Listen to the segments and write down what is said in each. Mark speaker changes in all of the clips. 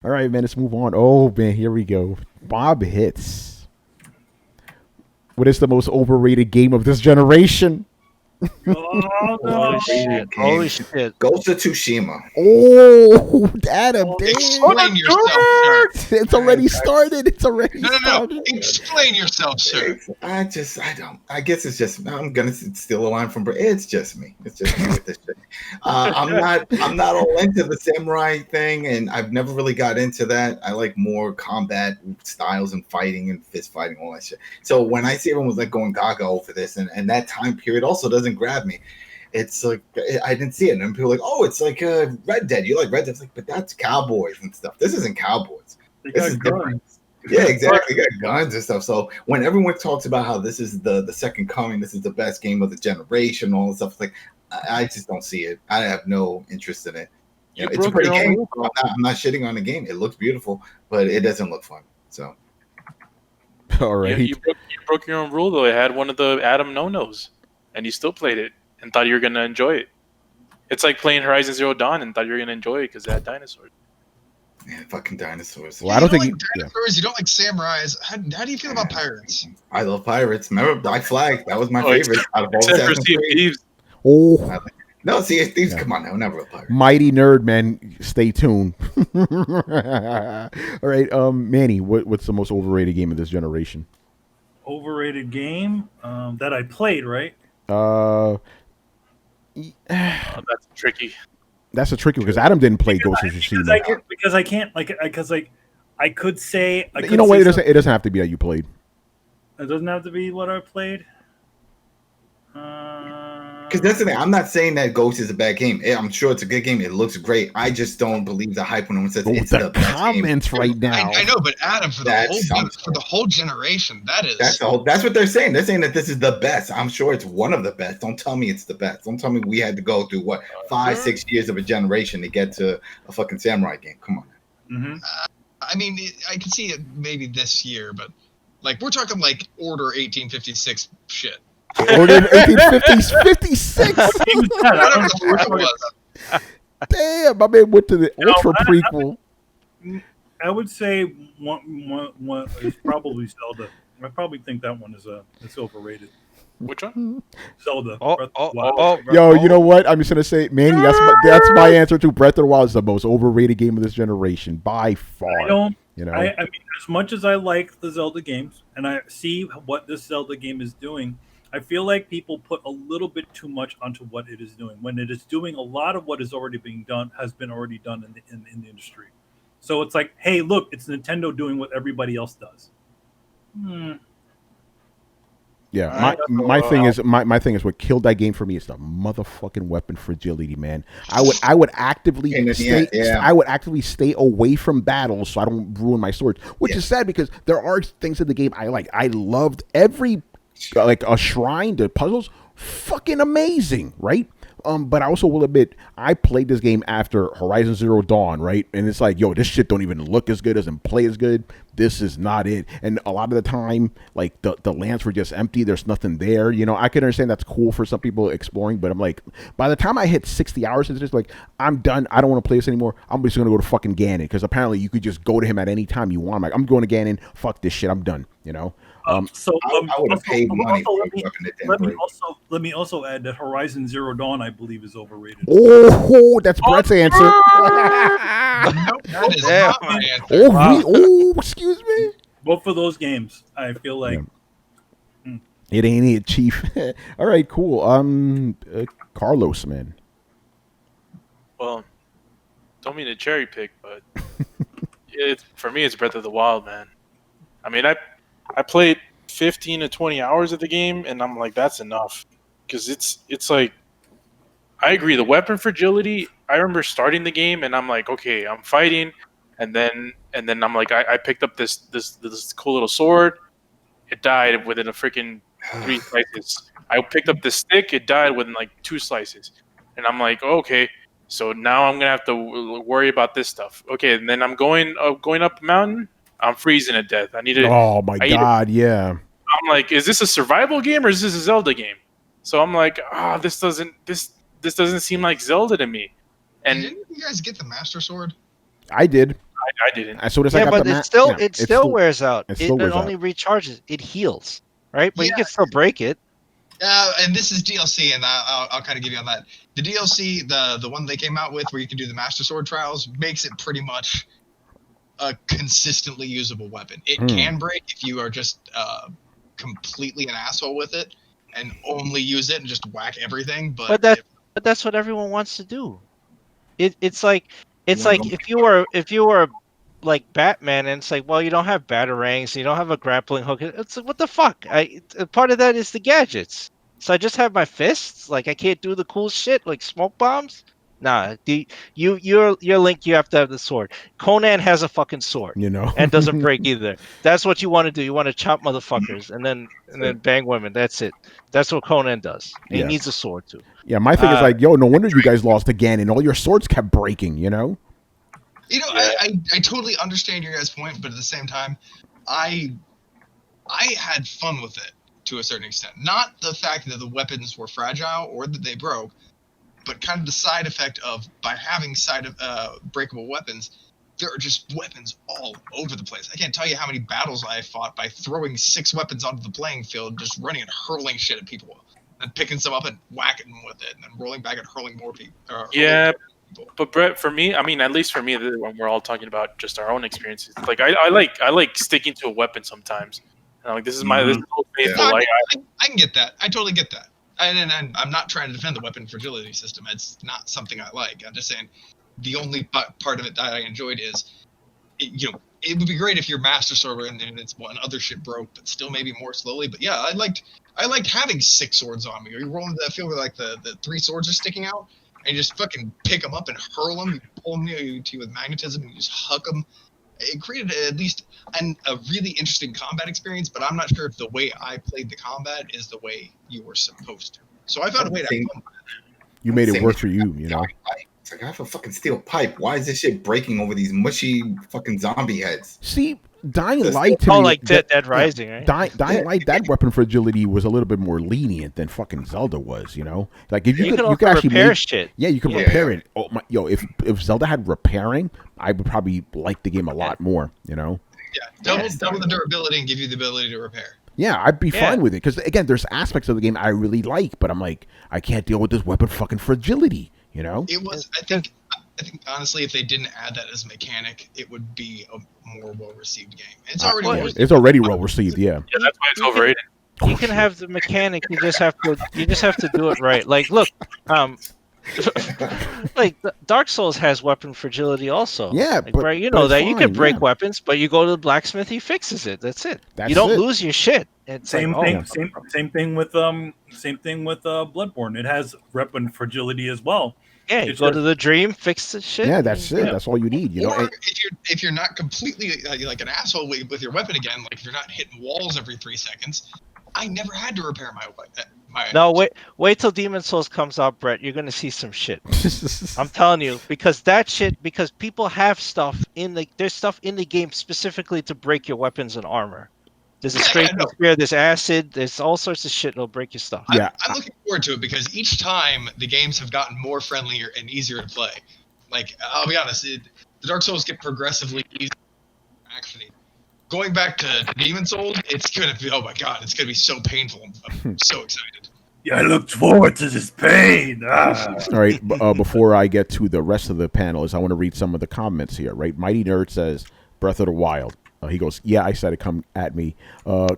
Speaker 1: All right, man. Let's move on. Oh man, here we go. Bob hits. What is the most overrated game of this generation?
Speaker 2: Oh no!
Speaker 3: Holy shit.
Speaker 4: Holy
Speaker 3: Holy
Speaker 4: shit.
Speaker 3: shit.
Speaker 5: Ghost of Tsushima.
Speaker 1: Oh, Adam, damn.
Speaker 6: Explain yourself, sir.
Speaker 1: It's already started. It's already
Speaker 6: No.
Speaker 1: started.
Speaker 6: Explain yourself, sir.
Speaker 5: I don't. I guess it's just. I'm gonna steal a line from. It's just me. It's just me with this shit. I'm not all into the samurai thing, and I've never really got into that. I like more combat styles and fighting and fist fighting, all that shit. So when I see everyone was like going gaga over this, and that time period also doesn't grab me. It's like I didn't see it, and people are like, "Oh, it's like Red Dead. You like Red Dead?" It's like, but that's cowboys and stuff. This isn't cowboys. This is different. Yeah, exactly. You got guns and stuff. So when everyone talks about how this is the second coming, this is the best game of the generation, all this stuff, it's like I just don't see it. I have no interest in it. You know, it's a pretty game. I'm not shitting on the game. It looks beautiful, but it doesn't look fun. So,
Speaker 1: all right.
Speaker 2: You broke your own rule though. It had one of the Adam no-nos, and you still played it and thought you were gonna enjoy it. It's like playing Horizon Zero Dawn and thought you were gonna enjoy it because it had dinosaurs.
Speaker 5: yeah, fucking dinosaurs.
Speaker 1: Well, I don't think
Speaker 6: like dinosaurs. You don't like samurais. How do you feel about pirates?
Speaker 5: I love pirates. Remember Black Flag? That was my favorite out of all
Speaker 2: Except for
Speaker 5: Assassin's
Speaker 2: Sea of
Speaker 5: Creed.
Speaker 2: Thieves.
Speaker 1: Oh,
Speaker 5: No, see, thieves. Come on now, never a pirate.
Speaker 1: mighty nerd, man. Stay tuned. All right, Manny, what's the most overrated game of this generation?
Speaker 2: Overrated game that I played, right?
Speaker 1: Uh,
Speaker 2: Oh, that's tricky.
Speaker 1: that's a tricky one because Adam didn't play Ghost of Tsushima.
Speaker 2: Because I can't I could say
Speaker 1: You know what? It doesn't have to be that you played.
Speaker 2: It doesn't have to be what I played.
Speaker 5: Because that's the thing. I'm not saying that Ghost is a bad game. I'm sure it's a good game. It looks great. I just don't believe the hype when someone says it's
Speaker 1: the
Speaker 5: the best
Speaker 1: comments
Speaker 5: game.
Speaker 1: right now.
Speaker 6: I know, but Adam, for the whole generation,
Speaker 5: That's what they're saying. They're saying that this is the best. I'm sure it's one of the best. Don't tell me it's the best. Don't tell me we had to go through 5-6 years of a generation to get to a fucking samurai game. Come on.
Speaker 2: Mm-hmm.
Speaker 6: I mean, I can see it maybe this year, but like we're talking like Order 1856 shit.
Speaker 1: Ordered 1850s, 56.
Speaker 6: Whatever the fuck it was.
Speaker 1: Damn, my man went to the Ultra prequel.
Speaker 2: I would say one is probably Zelda. I probably think that one is it's overrated.
Speaker 4: Which one?
Speaker 2: Zelda.
Speaker 1: Yo, you know what? I'm just gonna say, Manny, that's my answer to Breath of the Wild is the most overrated game of this generation by far.
Speaker 2: I mean, as much as I like the Zelda games, and I see what this Zelda game is doing, I feel like people put a little bit too much onto what it is doing when it is doing a lot of what is already being done has been already done in the industry. So it's like, hey, look, it's Nintendo doing what everybody else does.
Speaker 1: Yeah, my thing is what killed that game for me is the motherfucking weapon fragility, man. I would actively stay away from battles so I don't ruin my swords, which is sad because there are things in the game I like. I loved every like a shrine, the puzzles, fucking amazing, right? But I also will admit I played this game after Horizon Zero Dawn, right? And it's like, yo, this shit don't even look as good, doesn't play as good. This is not it. And a lot of the time, like the lands were just empty. There's nothing there. You know, I can understand that's cool for some people exploring, but I'm like, by the time I hit 60 hours, it's just like, I'm done. I don't want to play this anymore. I'm just gonna go to fucking Ganon because apparently you could just go to him at any time you want. I'm like, I'm going to Ganon. Fuck this shit. I'm done. You know.
Speaker 5: I would have paid money for a weapon that didn't break.
Speaker 2: Let me also add that Horizon Zero Dawn, I believe, is overrated.
Speaker 1: Oh, that's Brett's answer.
Speaker 6: That is not my answer.
Speaker 1: Excuse me.
Speaker 2: Both of those games, I feel like
Speaker 1: it ain't it, Chief. All right, cool. Carlos, man.
Speaker 4: Well, don't mean to cherry pick, but for me, it's Breath of the Wild, man. I mean, I played 15 to 20 hours of the game, and I'm like, that's enough. Because it's like, I agree, the weapon fragility, I remember starting the game, and I'm like, okay, I'm fighting, and then I'm like, I picked up this cool little sword. It died within a freaking 3 slices. I picked up this stick. It died within like 2 slices. And I'm like, okay, so now I'm going to have to worry about this stuff. Okay, and then I'm going up a mountain. I'm freezing to death. I need to.
Speaker 1: Oh my god! Yeah.
Speaker 4: I'm like, is this a survival game or is this a Zelda game? So I'm like, this doesn't seem like Zelda to me. And
Speaker 6: didn't you guys get the Master Sword?
Speaker 1: I did.
Speaker 4: I didn't.
Speaker 1: As soon as I got
Speaker 3: but
Speaker 1: the
Speaker 3: it still wears out. It only recharges. It heals, right? But you can still break it.
Speaker 6: And this is DLC, and I'll kind of give you on that. The DLC, the one they came out with, where you can do the Master Sword trials, makes it pretty much a consistently usable weapon. It can break if you are just completely an asshole with it and only use it and just whack everything. But
Speaker 3: that's what everyone wants to do. It's like if you were like Batman, and it's like, well, you don't have batarangs, you don't have a grappling hook. It's like, what the fuck? Part of that is the gadgets. So I just have my fists. Like I can't do the cool shit like smoke bombs. Nah, your Link, you have to have the sword. Conan has a fucking sword, and doesn't break either. That's what you want to do. You want to chop motherfuckers and then bang women. That's it. That's what Conan does. And he needs a sword too.
Speaker 1: Yeah, my thing is like, yo, no wonder you guys lost again, and all your swords kept breaking.
Speaker 6: I totally understand your guys' point, but at the same time, I had fun with it to a certain extent. Not the fact that the weapons were fragile or that they broke, but kind of the side effect of, by having breakable weapons, there are just weapons all over the place. I can't tell you how many battles I fought by throwing 6 weapons onto the playing field, just running and hurling shit at people, and picking some up and whacking them with it, and then rolling back and hurling more people.
Speaker 4: But Brett, for me, I mean, at least for me, when we're all talking about just our own experiences, like I like sticking to a weapon sometimes. Like this is this whole faithful.
Speaker 6: I can get that. I totally get that. And I'm not trying to defend the weapon fragility system. It's not something I like. I'm just saying the only part of it that I enjoyed is, it would be great if your Master Sword and it's one other shit broke, but still maybe more slowly. But yeah, I liked having 6 swords on me. Or you roll into that field where like the 3 swords are sticking out, and you just fucking pick them up and hurl them. You pull them to you with magnetism, and you just huck them. It created at least a really interesting combat experience, but I'm not sure if the way I played the combat is the way you were supposed to. So I found a way to have fun.
Speaker 1: You made it work for you,
Speaker 5: It's like, I have a fucking steel pipe. Why is this shit breaking over these mushy fucking zombie heads?
Speaker 1: See, Dying Light to me,
Speaker 3: like Dead Rising, right?
Speaker 1: Dying Light, that weapon fragility was a little bit more lenient than fucking Zelda was, Like if you could actually
Speaker 3: repair shit.
Speaker 1: Yeah, you can repair it. Oh my, if Zelda had repairing, I would probably like the game a lot more,
Speaker 6: Yeah, double the durability and give you the ability to repair.
Speaker 1: Yeah, I'd be fine with it because again, there's aspects of the game I really like, but I'm like, I can't deal with this weapon fucking fragility,
Speaker 6: It was. I think honestly, if they didn't add that as a mechanic, it would be a more well-received game. It's
Speaker 1: already well received. Yeah,
Speaker 4: that's why it's overrated.
Speaker 3: You can have the mechanic. You just have to do it right. Like, look, like Dark Souls has weapon fragility also.
Speaker 1: Yeah,
Speaker 3: like, right. You know that you can break weapons, but you go to the blacksmith, he fixes it. That's it. You don't lose your shit. It's
Speaker 2: same thing with Bloodborne. It has weapon fragility as well.
Speaker 3: Yeah, you go to the dream, fix the shit.
Speaker 1: Yeah, that's it. That's all you need.
Speaker 6: Or if you're not completely like an asshole with your weapon again, like if you're not hitting walls every 3 seconds, I never had to repair my weapon.
Speaker 3: No, wait till Demon Souls comes out, Brett. You're gonna see some shit. I'm telling you, because people have stuff there's stuff in the game specifically to break your weapons and armor. There's a straight spear, there's acid, there's all sorts of shit that'll break your stuff.
Speaker 6: Yeah, I'm looking forward to it because each time the games have gotten more friendlier and easier to play. Like, I'll be honest, the Dark Souls get progressively easier. Actually, going back to Demon Souls, it's gonna be, oh my god, it's gonna be so painful. I'm so excited.
Speaker 2: Yeah, I looked forward to this pain.
Speaker 1: All right, before I get to the rest of the panelists, I want to read some of the comments here. Right, Mighty Nerd says Breath of the Wild. He goes, yeah, I said it, come at me.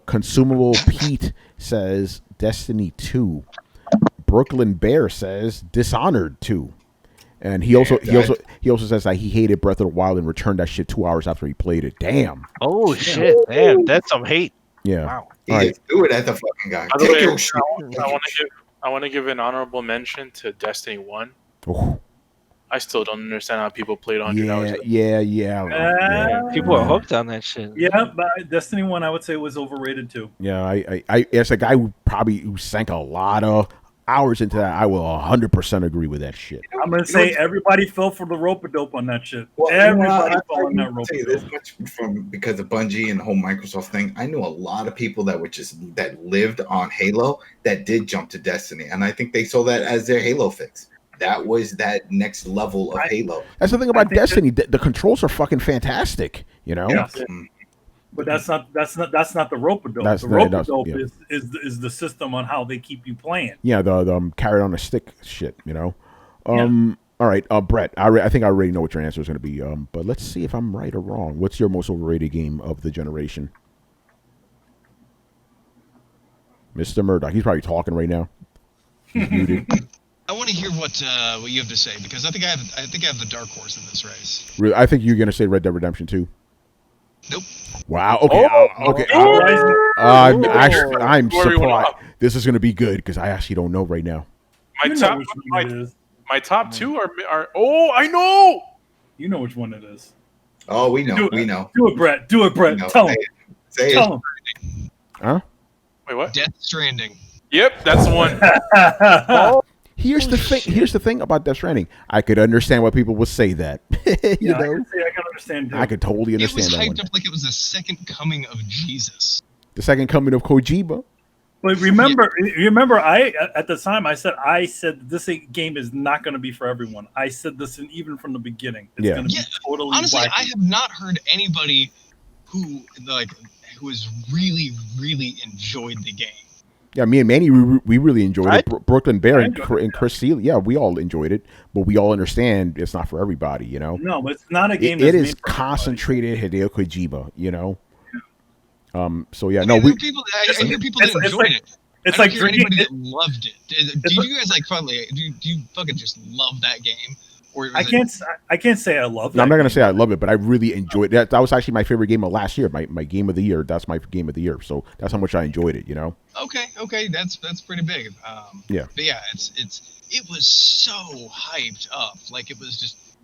Speaker 1: Consumable Pete says Destiny 2. Brooklyn Bear says Dishonored 2. And he also says that he hated Breath of the Wild and returned that shit 2 hours after he played it. Damn.
Speaker 3: Oh shit! Damn, that's some hate.
Speaker 1: Yeah.
Speaker 3: Wow.
Speaker 5: He just threw it at the fucking guy.
Speaker 4: By the way, I want to give an honorable mention to Destiny 1.
Speaker 1: Oh.
Speaker 4: I still don't understand how people played 100 hours.
Speaker 1: Yeah.
Speaker 3: People are hooked on that shit.
Speaker 2: Yeah, but Destiny 1, I would say, was overrated too.
Speaker 1: Yeah, I as a guy who sank a lot of hours into that, I will 100% agree with that shit.
Speaker 2: I'm gonna say everybody fell for the rope-a-dope on that shit. Well, everybody fell on that rope-a-dope.
Speaker 5: This much because of Bungie and the whole Microsoft thing. I knew a lot of people that lived on Halo that did jump to Destiny, and I think they saw that as their Halo fix. that was that next level of Halo.
Speaker 1: That's the thing about Destiny. The controls are fucking fantastic. You know.
Speaker 2: Yes. But that's not the rope-a-dope.
Speaker 1: That's
Speaker 2: The rope-a-dope
Speaker 1: yeah.
Speaker 2: is the system on how they keep you playing.
Speaker 1: Yeah, the carrot on a stick shit. You know. All right, Brett. I think I already know what your answer is going to be. But let's see if I'm right or wrong. What's your most overrated game of the generation? Mr. Murdoch. He's probably talking right now. He's muted.
Speaker 6: I want to hear what you have to say, because I think I have the dark horse in this race.
Speaker 1: Really, I think you're going to say Red Dead Redemption 2.
Speaker 6: Nope.
Speaker 1: Wow. Okay. Okay. I'm surprised. This is going to be good because I actually don't know right now.
Speaker 4: My top two are. Oh, I know.
Speaker 2: You know which one it is.
Speaker 5: Oh, we know. We know.
Speaker 2: Do it, Brett. Do it, Brett. Tell him. Tell him.
Speaker 1: Huh?
Speaker 4: Wait, what?
Speaker 6: Death Stranding.
Speaker 4: Yep, that's the one.
Speaker 1: Here's the thing. Here's the thing about Death Stranding. I could understand why people would say that. you know,
Speaker 2: I can understand. Too.
Speaker 1: I could totally understand that.
Speaker 6: It was
Speaker 1: one.
Speaker 6: hyped up like it was the second coming of Jesus.
Speaker 1: The second coming of Kojima.
Speaker 2: But remember, I at the time I said this game is not going to be for everyone. I said this even from the beginning. It's going to be totally.
Speaker 6: Honestly,
Speaker 2: wacky.
Speaker 6: I have not heard anybody who has really, really enjoyed the game.
Speaker 1: Yeah, me and Manny, we really enjoyed it. Brooklyn Bear and Chris Seeley, yeah, we all enjoyed it, but we all understand it's not for everybody, you know?
Speaker 2: No, it's not a game.
Speaker 1: It is concentrated Hideo Kojima, you know? So yeah, no,
Speaker 6: I hear people that enjoyed it.
Speaker 2: It's
Speaker 6: I
Speaker 2: like
Speaker 6: don't hear anybody that loved it. Do you guys do you fucking just love that game? Or
Speaker 2: I can't say I love it.
Speaker 1: No, I'm not going to say I love it, but I really enjoyed it. That was actually my favorite game of last year, my game of the year. That's my game of the year. So that's how much I enjoyed it, you know?
Speaker 6: Okay, that's pretty big.
Speaker 1: Yeah.
Speaker 6: But yeah, it was so hyped up. Like it was just,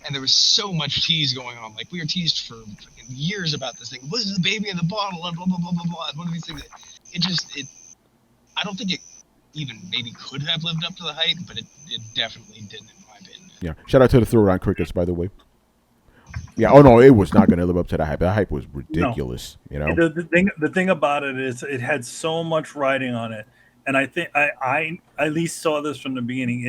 Speaker 6: and there was so much tease going on. Like we were teased for fucking years about this thing. What is the baby in the bottle? And blah blah blah blah blah. One of these things. I don't think it even maybe could have lived up to the hype, but it definitely didn't, in my opinion.
Speaker 1: Yeah. Shout out to the Throwdown Crickets, by the way. Yeah. Oh no, it was not going to live up to that hype. That hype was ridiculous. No. You know.
Speaker 2: The thing about it is it had so much writing on it, and I think I at least saw this from the beginning.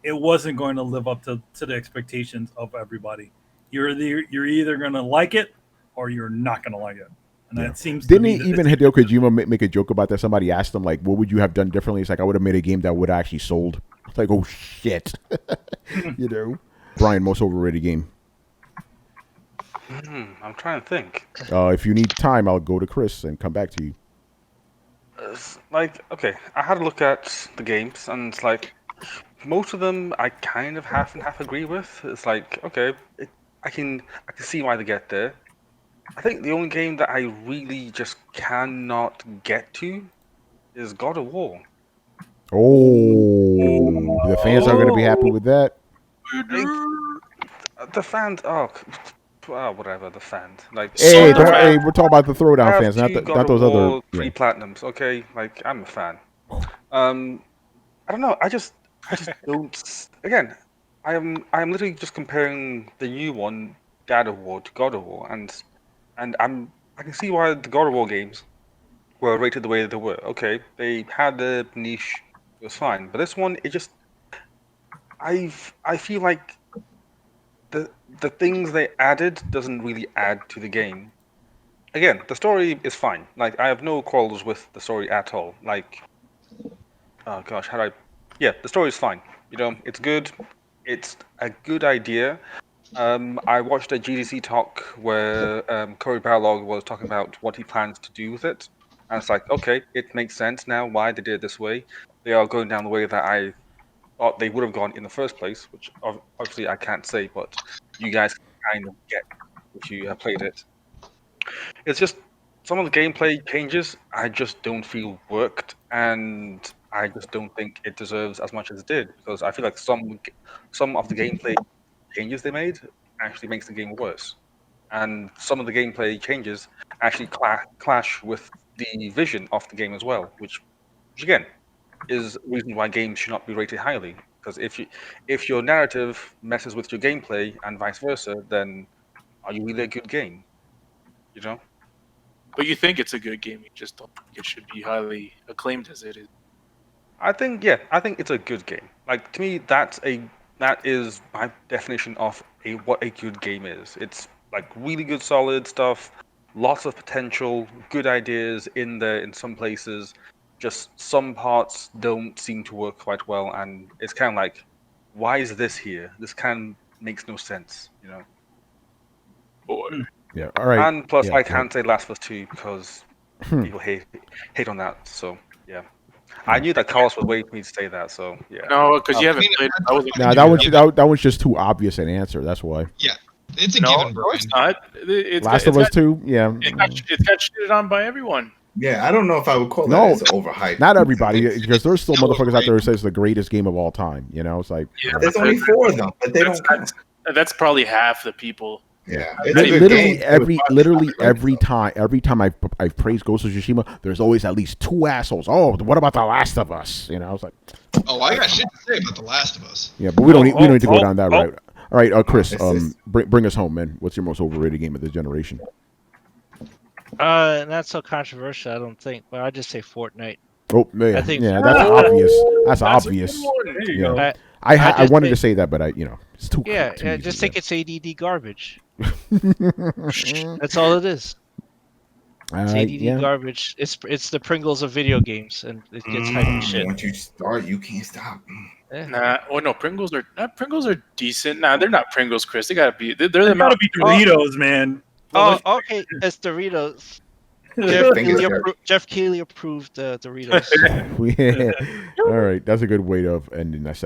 Speaker 2: It wasn't going to live up to the expectations of everybody. You're either going to like it or you're not going to like it. And that seems.
Speaker 1: Didn't even Hideo Kojima make a joke about that? Somebody asked him like, "What would you have done differently?" It's like, "I would have made a game that would have actually sold." It's like, oh shit, you know. Brian, most overrated game.
Speaker 7: I'm trying to think.
Speaker 1: If you need time, I'll go to Chris and come back to you.
Speaker 7: Okay, I had a look at the games, and it's like most of them I kind of half and half agree with. It's like, okay, I can see why they get there. I think the only game that I really just cannot get to is God of War.
Speaker 1: Oh, the fans aren't going to be happy with that.
Speaker 7: The fans, whatever, the fans. Like,
Speaker 1: hey, we're talking about the Throwdown fans, not those other
Speaker 7: 3 platinums. Okay, like I'm a fan. I don't know. I just don't. Again, I'm literally just comparing the new one, God of War, to God of War, and I can see why the God of War games were rated the way they were. Okay, they had the niche, it was fine. But this one, it just, I feel like the things they added doesn't really add to the game. Again, the story is fine. Like I have no quarrels with the story at all. Like, oh gosh, the story is fine. You know, it's good. It's a good idea. I watched a GDC talk where Cory Barlog was talking about what he plans to do with it. And it's like, okay, it makes sense now why they did it this way. They are going down the way that I thought they would have gone in the first place, which obviously I can't say, but you guys kind of get if you have played it. It's just some of the gameplay changes I just don't feel worked, and I just don't think it deserves as much as it did, because I feel like some of the gameplay changes they made actually makes the game worse, and some of the gameplay changes actually clash with the vision of the game as well, which again is the reason why games should not be rated highly. Because if your narrative messes with your gameplay and vice versa, then are you really a good game? You know.
Speaker 4: But you think it's a good game, you just don't think it should be highly acclaimed as it is.
Speaker 7: I think it's a good game. Like, to me, that is my definition of what a good game is. It's like really good, solid stuff, lots of potential, good ideas in there in some places. Just some parts don't seem to work quite well, and it's kind of like, why is this here? This kind of makes no sense, you know.
Speaker 4: Boy.
Speaker 1: Yeah. All right.
Speaker 7: And plus,
Speaker 1: Yeah,
Speaker 7: I can't say Last of Us 2 because people hate on that. So yeah, I knew that Carlos would wait for me to say that. So yeah.
Speaker 4: No, because you haven't played. I wasn't.
Speaker 1: Nah, that one's just too obvious an answer. That's why.
Speaker 6: Yeah, it's a
Speaker 4: No,
Speaker 6: given,
Speaker 4: no,
Speaker 6: Brian.
Speaker 4: it's not.
Speaker 1: Last of Us 2, yeah.
Speaker 4: It got shitted on by everyone.
Speaker 5: Yeah, I don't know if I would call that as overhyped.
Speaker 1: Not everybody, because there's still motherfuckers out there who say it's the greatest game of all time. You know, it's like
Speaker 5: there's only 4 of them, but they don't count.
Speaker 4: That's probably half the people.
Speaker 5: Yeah,
Speaker 1: literally every time I've praised Ghost of Tsushima, there's always at least 2 assholes. Oh, what about The Last of Us? You know, I was like,
Speaker 6: oh, I got shit to say about The Last of Us.
Speaker 1: Yeah, but we don't need to go down that route. All right, Chris, bring us home, man. What's your most overrated game of this generation?
Speaker 3: Not so controversial, I don't think. But I'd just say Fortnite.
Speaker 1: Oh man,
Speaker 3: I think,
Speaker 1: that's obvious. That's obvious. Yeah. I wanted to say that, but it's too.
Speaker 3: Yeah,
Speaker 1: too easy,
Speaker 3: just think it's ADD garbage. That's all it is. It's ADD garbage. It's the Pringles of video games, and it gets hyped as shit.
Speaker 5: Once you start, you can't stop.
Speaker 3: Yeah.
Speaker 4: Nah, no, Pringles are decent. Nah, they're not Pringles, Chris. They gotta be. They're the
Speaker 2: gotta be Doritos, man.
Speaker 3: Oh, okay. It's Doritos. Jeff Keighley approved Doritos.
Speaker 1: All right, that's a good way of ending that segment.